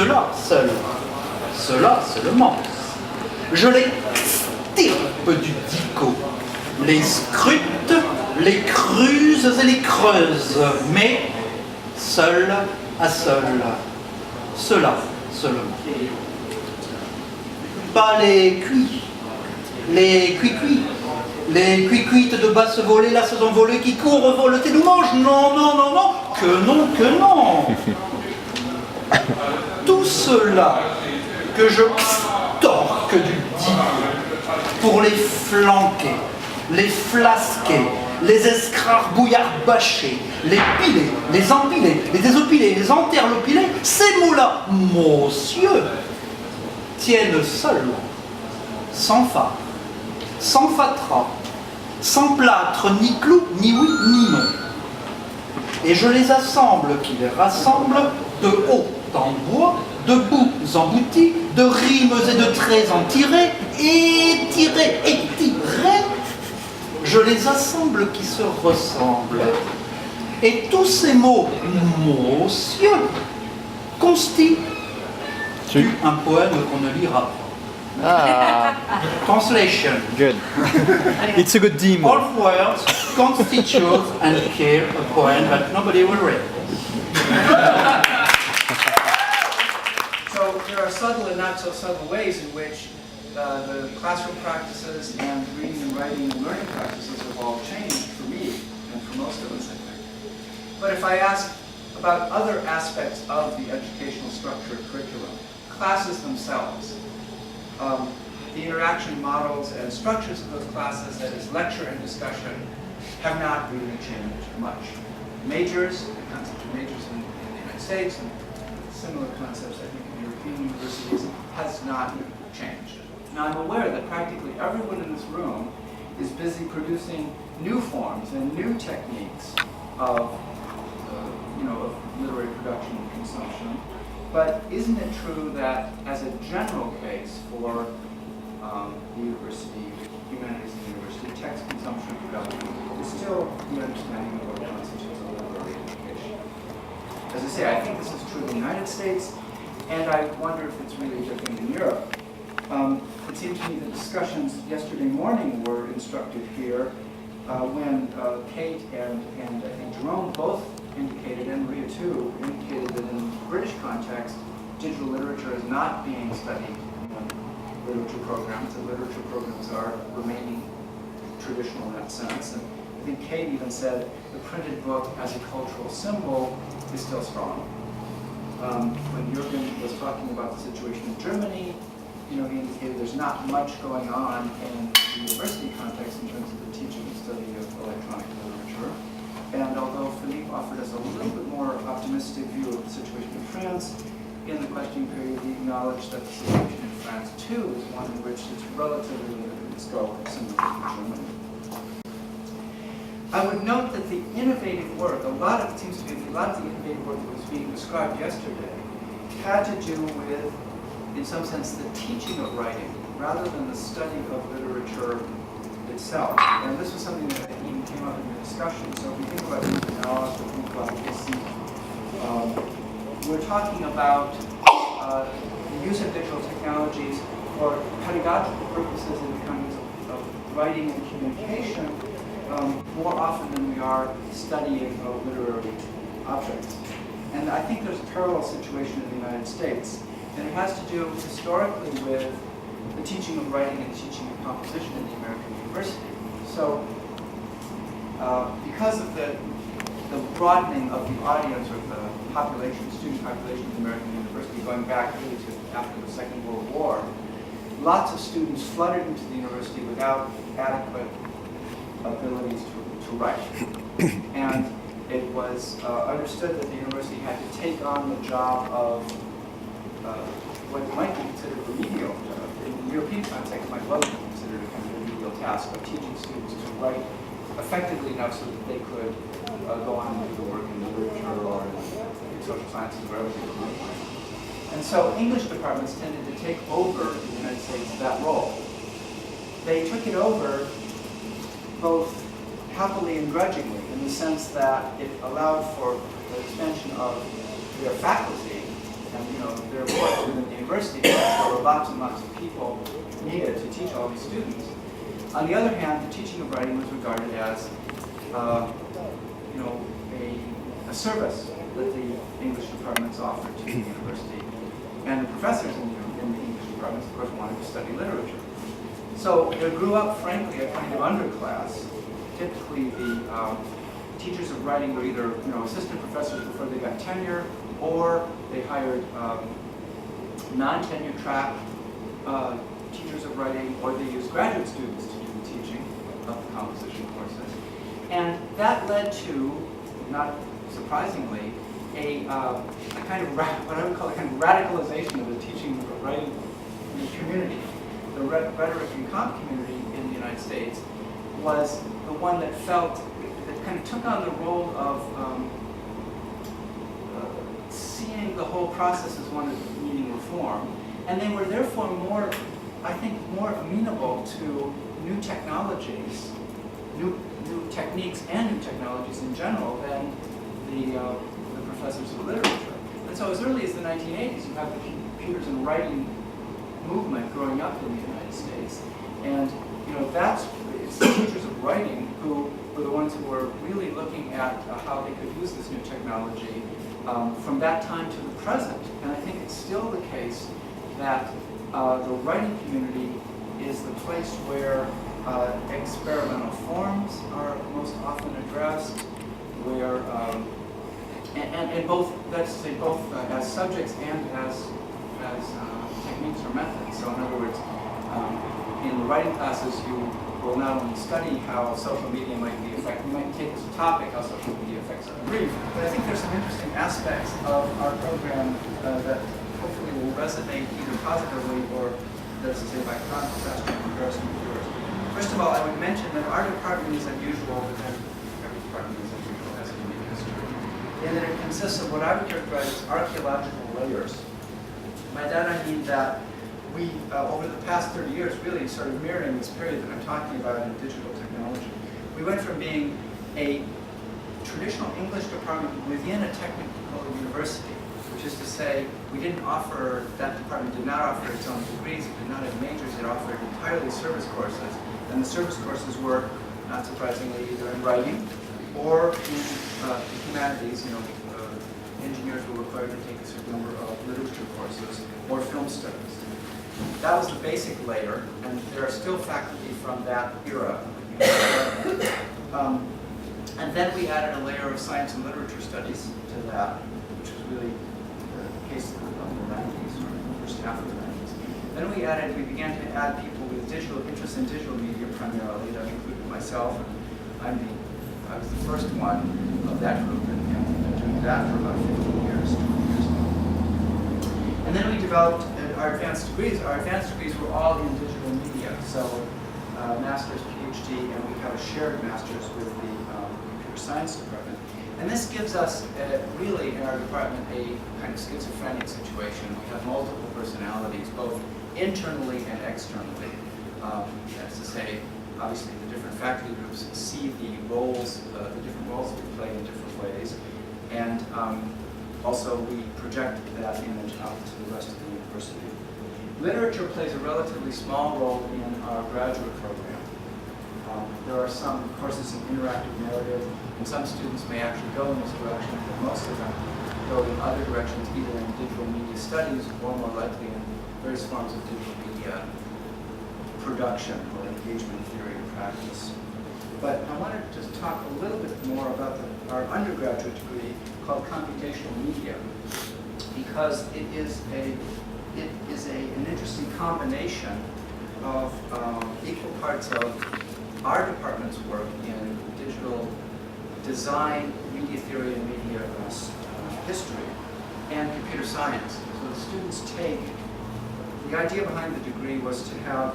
cela seul, cela seulement. Je les stirpe du dico, les scrute, les cruse et les creuse, mais seul à seul, cela seulement. Pas les cuits, les cuits-cuits, les cuits-cuites de basse volée, la saison volée qui court, vole et nous mange. Non, non, non, non, que non, que non. Tout cela que je torque du dico pour les flanquer, les flasquer, les escrarbouillards bâchés, les piler, les empiler, les désopiler, les enterlopiler, ces mots-là, monsieur, tiennent seuls, sans phare, sans fatras, sans plâtre, ni clou, ni oui, ni non. Et je les assemble, qui les rassemblent, de haut en bois, de bouts emboutis, de rimes et de traits en tirés, étirés, étirés. Je les assemble qui se ressemblent. Et tous ces mots, monsieur, constituent un poème qu'on ne lira pas. Ah, Translation. good. It's a good demo. All words constitute and care a poem that nobody will read. So there are subtle and not so subtle ways in which the classroom practices and reading and writing and learning practices have all changed for me and for most of us, I think. But if I ask about other aspects of the educational structure and curriculum, classes themselves, the interaction models and structures of those classes, that is lecture and discussion, have not really changed much. Majors, the concept of majors in the United States, and similar concepts I think in European universities, has not changed. Now I'm aware that practically everyone in this room is busy producing new forms and new techniques of, of literary production and consumption. But isn't it true that, as a general case for the university, humanities and university, text consumption and production is still the understanding of what constitutes a literary education? As I say, I think this is true in the United States, and I wonder if it's really different in Europe. It seemed to me the discussions yesterday morning were instructive here when Kate and I think Jerome both indicated, and Maria too, indicated that in the British context, digital literature is not being studied in literature programs. The literature programs are remaining traditional in that sense. And I think Kate even said the printed book as a cultural symbol is still strong. When Jürgen was talking about the situation in Germany, he indicated there's not much going on in the university context in terms of the teaching and study of electronic literature. And although Philippe offered us a little bit more optimistic view of the situation in France, in the questioning period he acknowledged that the situation in France too is one in which it's relatively limited in scope, similar to Germany. I would note that the innovative work, a lot of the innovative work that was being described yesterday had to do with, in some sense, the teaching of writing rather than the study of literature itself. And this was something that even came up in the discussion. So if we think about Alice, we think about Casey, we're talking about the use of digital technologies for pedagogical purposes in terms of writing and communication more often than we are studying of literary objects. And I think there's a parallel situation in the United States. And it has to do historically with the teaching of writing and teaching of composition in the American university. So, because of the broadening of the audience or the population, student population of the American university, going back really to after the Second World War, lots of students flooded into the university without adequate abilities to write. And it was understood that the university had to take on the job of what might be considered remedial. In the European context, might well be considered a kind of remedial task of teaching students to write effectively enough so that they could go on and do the work in literature or in social sciences, wherever they were working. And so English departments tended to take over in the United States that role. They took it over both happily and grudgingly, in the sense that it allowed for the expansion of their faculty And there was within the university, there were lots and lots of people needed to teach all these students. On the other hand, the teaching of writing was regarded as, a service that the English departments offered to the university. And the professors in the English departments, of course, wanted to study literature. So there grew up, frankly, a kind of underclass. Typically, the teachers of writing were either, assistant professors before they got tenure, or they hired non-tenure track teachers of writing, or they used graduate students to do the teaching of the composition courses. And that led to, not surprisingly, a kind of what I would call a kind of radicalization of the teaching of writing in the community. The rhetoric and comp community in the United States was the one that that kind of took on the role of seeing the whole process as one of needing reform, and they were therefore more, I think, more amenable to new technologies, new techniques and new technologies in general than the professors of literature. And so as early as the 1980s, you have the computers and writing movement growing up in the United States. And it's the teachers of writing who were the ones who were really looking at how they could use this new technology from that time to the present. And I think it's still the case that the writing community is the place where experimental forms are most often addressed, where and both, that's to say, both as subjects and as techniques or methods. So in other words, in the writing classes, you will not only study how social media might be affected, you might take as a topic how social media affects our brief, but I think there's some interesting aspects of our program that hopefully will resonate either positively or, let's say, by contrast in comparison with yours. First of all, I would mention that our department is unusual, but then every department is unusual, has a unique history, in that it consists of what I would characterize as archaeological layers. By that I mean that we, over the past 30 years, really sort of mirroring this period that I'm talking about in digital technology, we went from being a traditional English department within a technical university, which is to say, that department did not offer its own degrees, it did not have majors, it offered entirely service courses. And the service courses were, not surprisingly, either in writing or in the humanities. Engineers were required to take a certain number of literature courses or film studies. That was the basic layer, and there are still faculty from that era. And then we added a layer of science and literature studies to that, which was really the case of the 90s, or the first half of the 90s. Then we began to add people with interest in digital media primarily. That included myself, and I was the first one of that group, and we've been doing that for about 15 years, 20 years now. And then we developed our advanced degrees. Our advanced degrees were all in digital media, so master's, PhD, and we have a shared master's with the computer science department. And this gives us, really, in our department, a kind of schizophrenic situation. We have multiple personalities, both internally and externally. That's to say, obviously, the different faculty groups see the different roles we play in different ways. And also, we project that image out to the rest of the university. Literature plays a relatively small role in our graduate program. There are some courses in interactive narrative, and some students may actually go in this direction, but most of them go in other directions, either in digital media studies or more likely in various forms of digital media production or engagement theory and practice. But I wanted to just talk a little bit more about our undergraduate degree called computational media, because it is an interesting combination of equal parts of our department's work in digital design, media theory, and media history, and computer science. So the students the idea behind the degree was to have,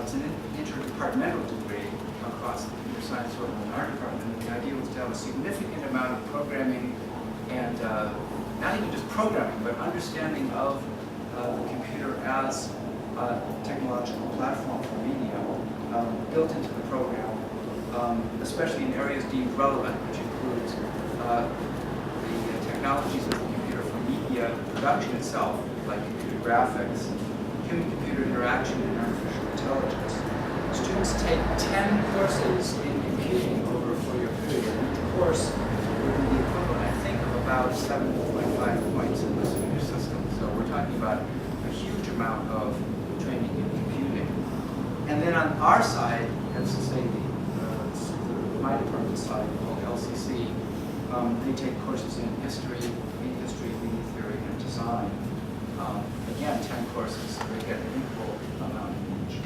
it's an interdepartmental degree across the computer science work in our department, and the idea was to have a significant amount of programming and not even just programming, but understanding of the computer as a technological platform for media built into the program, especially in areas deemed relevant, which includes the technologies of the computer for media media production itself, like computer graphics, human-computer interaction, and artificial intelligence, students take 10 courses in computing over a 4-year period. And each course would be the equivalent, I think, of about 7.5 points in the senior system. So we're talking about a huge amount of training in computing. And then on our side, that's to say my department side, called LCC, they take courses in history, media theory, and design. Again, 10 courses, so they get an equal amount each.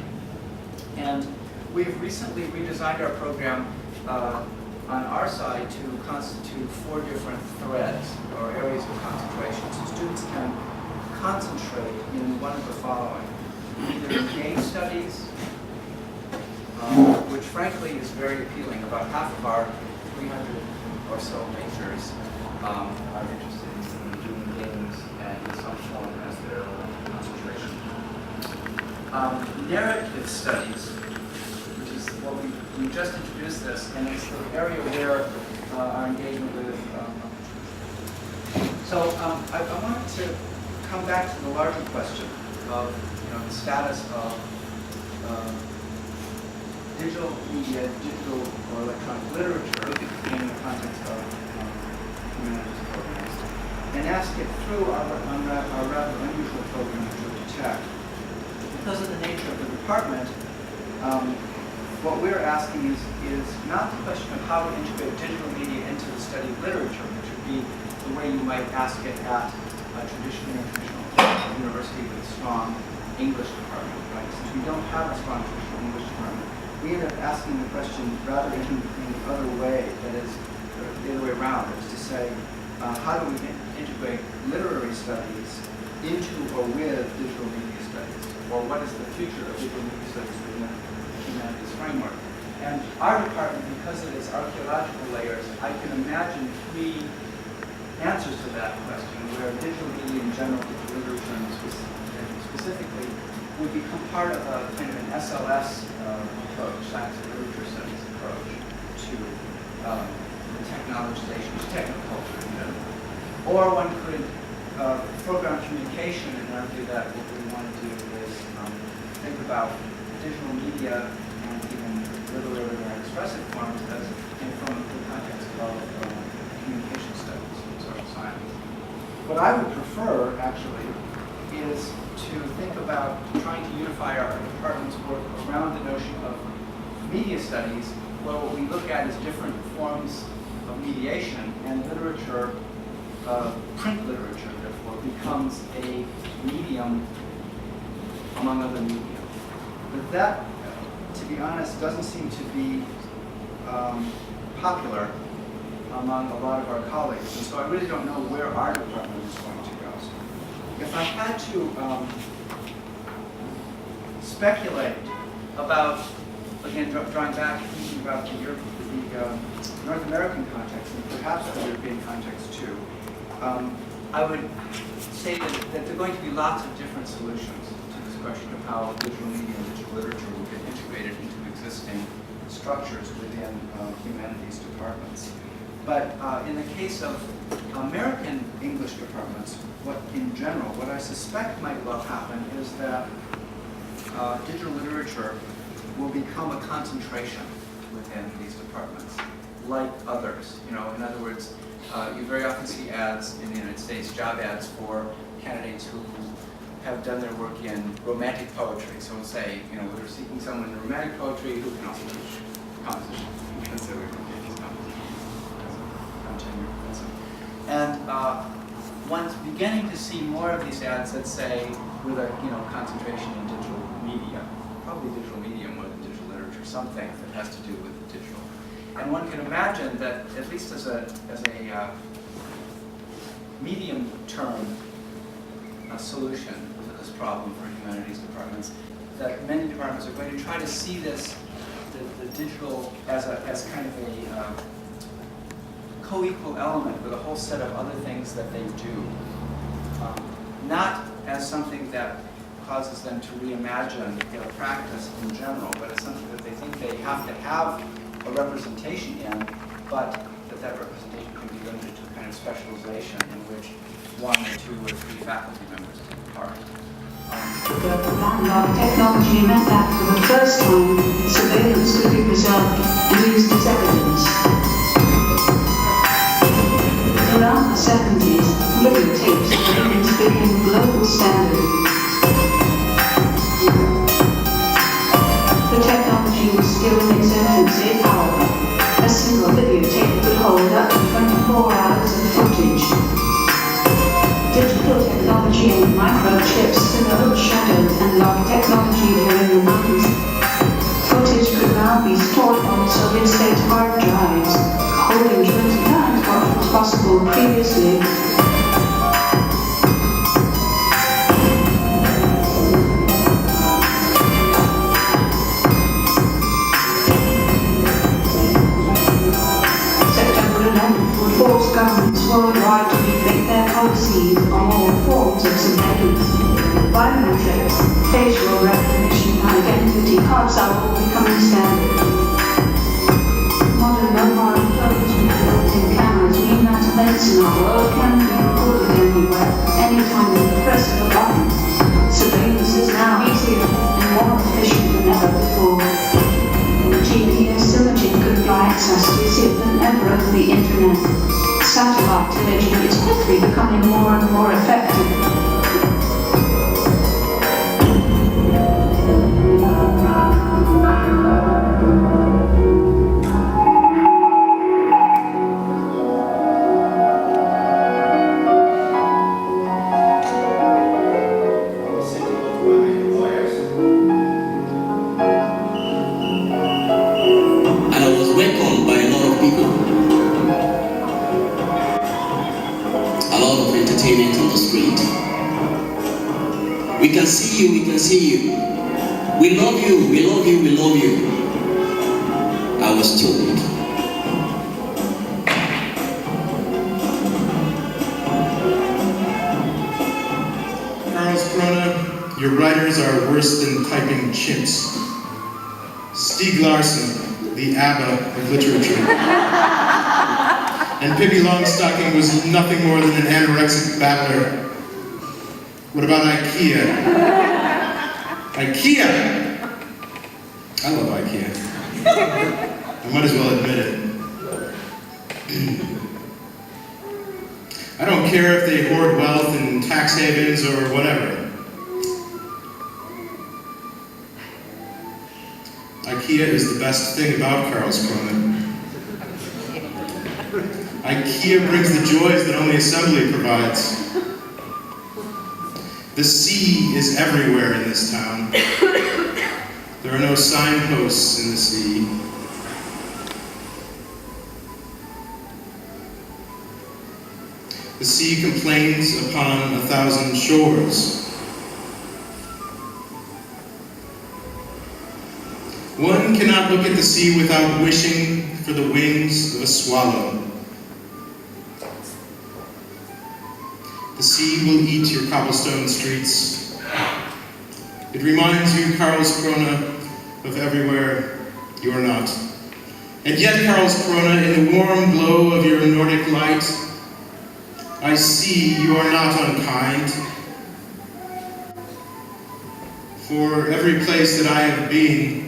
And we've recently redesigned our program on our side to constitute 4 different threads or areas of concentration. So students can concentrate in one of the following: either game studies, which frankly is very appealing. About half of our 300 or so majors are interested in doing games and in some form as their concentration. Narrative studies, which is what we just introduced this, and it's the area where our engagement with. I wanted to come back to the larger question of the status of digital media, digital or electronic literature in the context of humanities programs, and ask it through our rather unusual program of Georgia Tech. Because of the nature of the department, what we're asking is not the question of how to integrate digital media into the study of literature, which would be the way you might ask it at a traditional university with a strong English department, right? Since we don't have a strong traditional English department, we end up asking the question rather in the other way, that is, the other way around, that is to say, how do we integrate literary studies into or with digital media studies? Or what is the future of digital media studies within the humanities framework? And our department, because of its archaeological layers, I can imagine 3 answers to that question, where digital media in general, digital literature specifically, would become part of a kind of an SLS approach, science and literature studies approach to the technologization, to technoculture in general. Or one could program communication and argue that what we want to do is think about digital media and even literary or expressive forms as from the context of communication studies, social science. What I would prefer, actually, is to think about trying to unify our department's work around the notion of media studies, where what we look at is different forms of mediation, and literature, print literature, therefore, becomes a medium among other media. But that, to be honest, doesn't seem to be popular among a lot of our colleagues, and so I really don't know where our department is going to go. If I had to speculate about, again, drawing back, thinking about the North American context, and perhaps the European context too, I would say that there are going to be lots of different solutions to this question of how digital media and digital literature will get integrated into existing structures within humanities departments. But in the case of American English departments, in general, what I suspect might well happen is that digital literature will become a concentration within these departments, like others. In other words, you very often see ads in the United States, job ads for candidates who have done their work in romantic poetry. So we'll say, we're seeking someone in romantic poetry who can also teach composition. Consider composition as a tenure professor. And one's beginning to see more of these ads that say, with a concentration in digital media, probably digital media more than digital literature, something that has to do with digital. And one can imagine that, at least as a medium-term solution to this problem for humanities departments, that many departments are going to try to see this, the digital, as kind of a co-equal element with a whole set of other things that they do. Not as something that causes them to reimagine their practice in general, but as something that they think they have to have a representation in, but that representation can be limited to a kind of specialization in which 1 or 2 or 3 faculty members apart. Technology meant that for the first time, surveillance could be preserved and used as evidence. Around the 70s, videotape surveillance became a global standard. The technology was still in its infancy, however. A single videotape could hold up to 24 hours of footage. Digital technology and microchips overshadowed analog technology during the 90s. Footage could now be stored on solid-state hard drives, holding 20 times what was possible previously. September 11th would force governments worldwide to rethink their policies on all forms of surveillance. Biometrics, facial recognition, and identity cards are all becoming standard. Modern mobile phones with built-in cameras mean that events in our world can be recorded anywhere, anytime with the press of a button. Surveillance is now easier and more efficient than ever before. GPS imaging could be accessed easier than ever over the internet. Satellite imaging is quickly becoming more and more effective. We can see you, we can see you. We love you, we love you, we love you. I was told. Karlskrona, your writers are worse than typing chimps. Stieg Larsson, the ABBA of literature. And Pippi Longstocking was nothing more than an anorexic babbler. What about IKEA? IKEA! I love IKEA. I might as well admit it. I don't care if they hoard wealth in tax havens or whatever. IKEA is the best thing about Karlskrona. IKEA brings the joys that only assembly provides. The sea is everywhere in this town. There are no signposts in the sea. The sea complains upon 1,000 shores. One cannot look at the sea without wishing for the wings of a swallow. The sea will eat your cobblestone streets. It reminds you, Karlskrona, of everywhere you are not. And yet, Karlskrona, in the warm glow of your Nordic light, I see you are not unkind. For every place that I have been,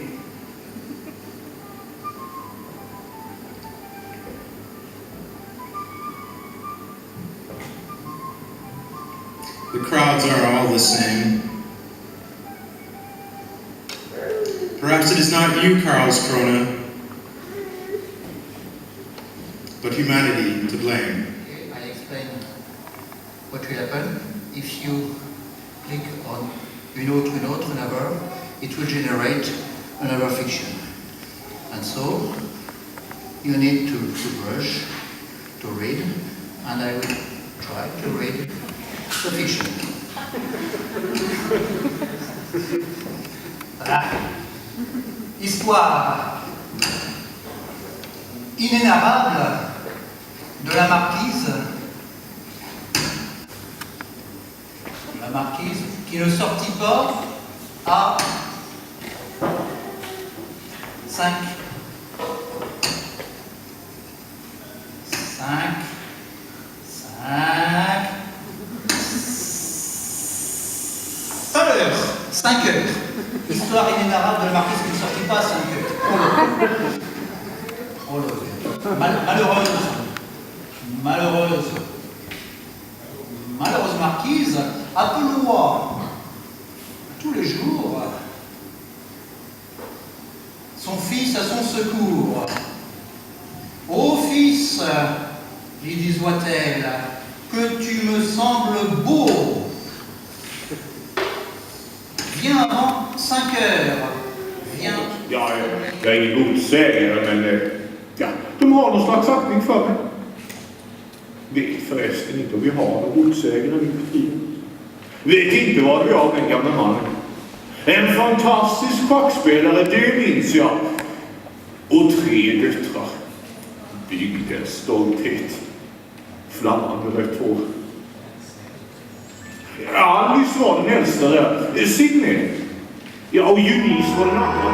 the crowds are all the same. Perhaps it is not you, Karlskrona, but humanity to blame. I explain what will happen. If you click on une autre number, it will generate another fiction. And so, you need to brush, to read, and I will try to read the fiction. Voilà. Histoire inénarrable de la marquise. La marquise qui ne sortit pas à 5. 5. 5 heures. Histoire inénarrable de la marquise qui ne sortit pas à 5 heures. Malheureuse marquise, appelons-moi tous les jours son fils à son secours. Ô fils, lui disait-elle, que tu me sembles beau. Viens avant 5 heures. Viens. Jag är ingen godsägare, men ja, de har någon slags aktning för mig. Vet förresten inte om vi har någon godsägare nu för tiden. Vet inte vad vi har den gamla mannen. En fantastisk schackspelare, det minns jag. Och 3 döttrar. Bygdens stolthet. Flammande rött hår. Alice var den äldsta där. Sidney. Ja, och Eunice var den andra.